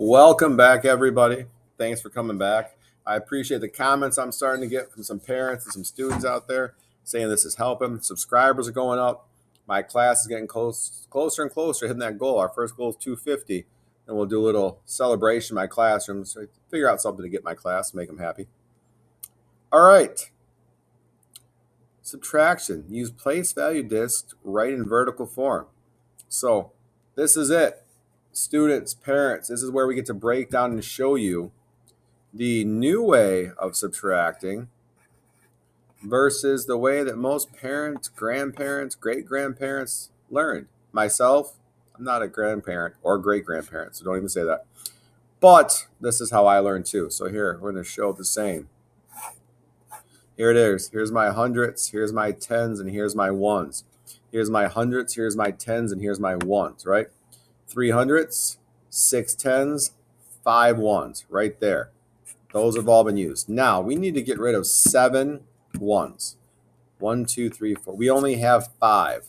Welcome back, everybody. Thanks for coming back. I appreciate the comments I'm starting to get from some parents and some students out there saying this is helping. Subscribers are going up. My class is getting closer and closer to hitting that goal. Our first goal is 250, and we'll do a little celebration in my classroom. So figure out something to get my class, make them happy. All right. Subtraction. Use place value discs, write in vertical form. So this is it. Students, parents, this is where we get to break down and show you the new way of subtracting versus the way that most parents, grandparents, great-grandparents learned. Myself, I'm not a grandparent or great-grandparent, so don't even say that. But this is how I learned too. So here, we're going to show the same. Here it is. Here's my hundreds, here's my tens, and here's my ones. Here's my hundreds, here's my tens, and here's my ones, right? 3 hundreds, 6 tens, 5 ones, right there. Those have all been used. Now, we need to get rid of 7 ones. 1, 2, 3, 4. We only have 5.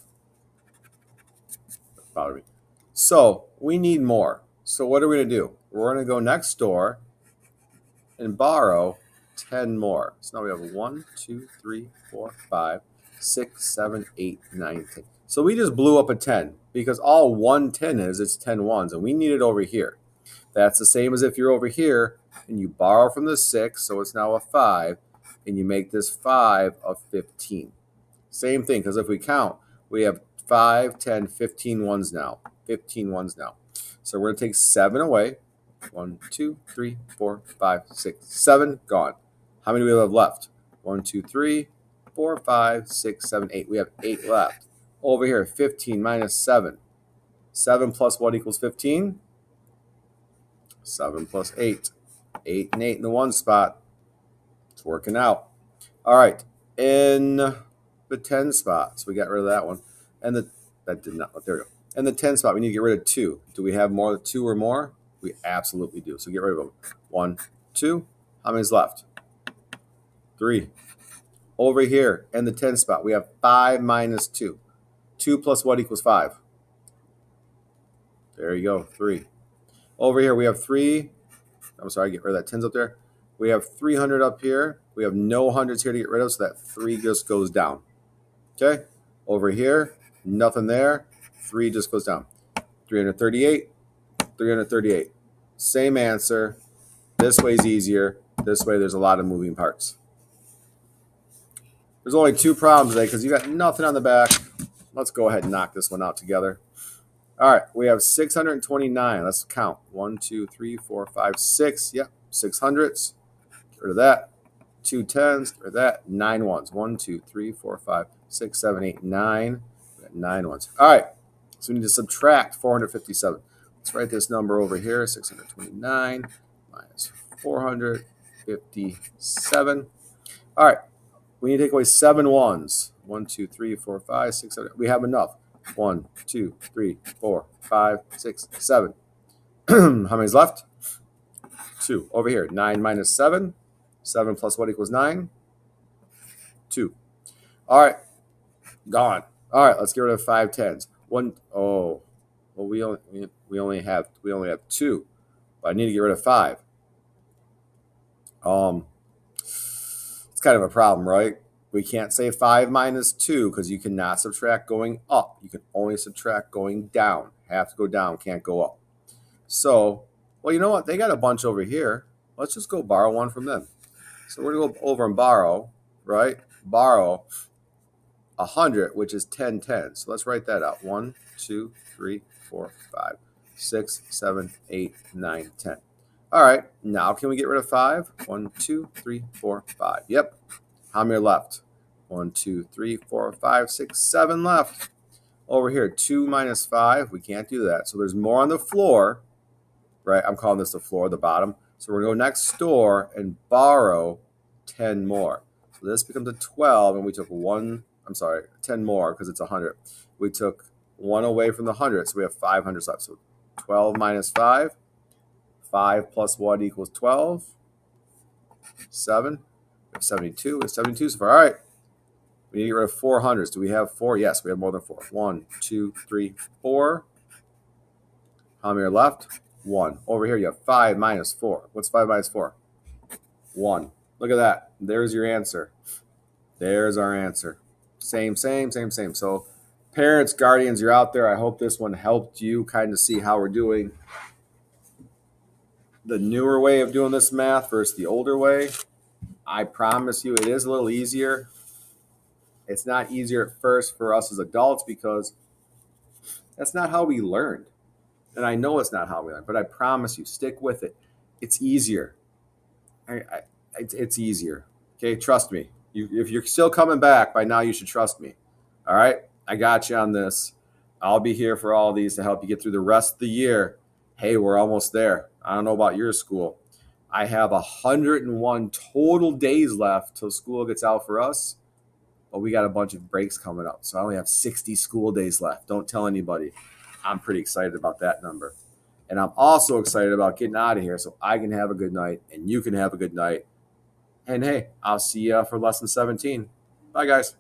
So, we need more. So, what are we going to do? We're going to go next door and borrow 10 more. So, now we have 1, 2, 3, 4, 5, 6, 7, 8, 9, 10. So, we just blew up a 10 because all 110 is, it's 10 ones, and we need it over here. That's the same as if you're over here and you borrow from the 6, so it's now a 5, and you make this 5 a 15. Same thing, because if we count, we have 5, 10, 15 ones now. 15 ones now. So we're going to take 7 away. 1, 2, 3, 4, 5, 6, 7, gone. How many do we have left? 1, 2, 3, 4, 5, 6, 7, 8. We have 8 left. Over here, 15 minus 7. 7 plus what equals 15? 7 plus 8. 8 and 8 in the one spot. It's working out. All right. In the 10 spot, so we got rid of that one. And that did not. There we go. In the 10 spot, we need to get rid of 2. Do we have more than 2 or more? We absolutely do. So get rid of them. 1, 2. How many's left? 3. Over here in the 10 spot, we have 5 minus 2. 2 plus what equals 5? There you go, 3. Over here, we have 3. I'm sorry, get rid of that 10's up there. We have 300 up here. We have no hundreds here to get rid of, so that 3 just goes down. Okay? Over here, nothing there. 3 just goes down. 338, 338. Same answer. This way's easier. This way, there's a lot of moving parts. There's only 2 problems today because you got nothing on the back. Let's go ahead and knock this one out together. All right, we have 629. Let's count. 1, 2, 3, 4, 5, 6. Yep, 600s. Get rid of that. 2 10s. Get rid of that. 9 ones. 1, 2, 3, 4, 5, 6, 7, 8, 9. We got 9 ones. All right, so we need to subtract 457. Let's write this number over here. 629 minus 457. All right, we need to take away 7 ones. 1, 2, 3, 4, 5, 6, 7. We have enough. 1, 2, 3, 4, 5, 6, 7. How many's left? 2. Over here, 9 minus 7. 7 plus what equals 9? 2. All right, gone. All right, let's get rid of 5 10s. 1. Oh, well, we only have 2, but I need to get rid of 5. It's kind of a problem, right? We can't say 5 minus 2 because you cannot subtract going up. You can only subtract going down. Have to go down, can't go up. So, well, you know what? They got a bunch over here. Let's just go borrow one from them. So we're going to go over and borrow, right? Borrow 100, which is 10 10s. So let's write that out. 1, 2, 3, 4, 5, 6, 7, 8, 9, 10. All right, now can we get rid of 5? 1, 2, 3, 4, 5. Yep. How many are left? 1, 2, 3, 4, 5, 6, 7 left. Over here, 2 minus 5. We can't do that. So there's more on the floor, right? I'm calling this the floor, the bottom. So we're going to go next door and borrow 10 more. So this becomes a 12, and we took 10 more because it's 100. We took 1 away from the 100, so we have 500 left. So 12 minus 5. 5 plus what equals 12? 7. We have 72. We have 72 so far. All right. We need to get rid of 400s. Do we have 4? Yes, we have more than 4. 1, 2, 3, 4. How many are left? 1. Over here, you have 5 minus 4. What's 5 minus 4? 1. Look at that. There's your answer. There's our answer. Same. So parents, guardians, you're out there. I hope this one helped you kind of see how we're doing the newer way of doing this math versus the older way. I promise you it is a little easier. It's not easier at first for us as adults because that's not how we learned. And I know it's not how we learned, but I promise you, stick with it. It's easier. It's easier. Okay, trust me. If you're still coming back by now, you should trust me. All right, I got you on this. I'll be here for all these to help you get through the rest of the year. Hey, we're almost there. I don't know about your school. I have 101 total days left till school gets out for us, but we got a bunch of breaks coming up. So I only have 60 school days left. Don't tell anybody. I'm pretty excited about that number. And I'm also excited about getting out of here so I can have a good night and you can have a good night. And hey, I'll see you for lesson 17. Bye, guys.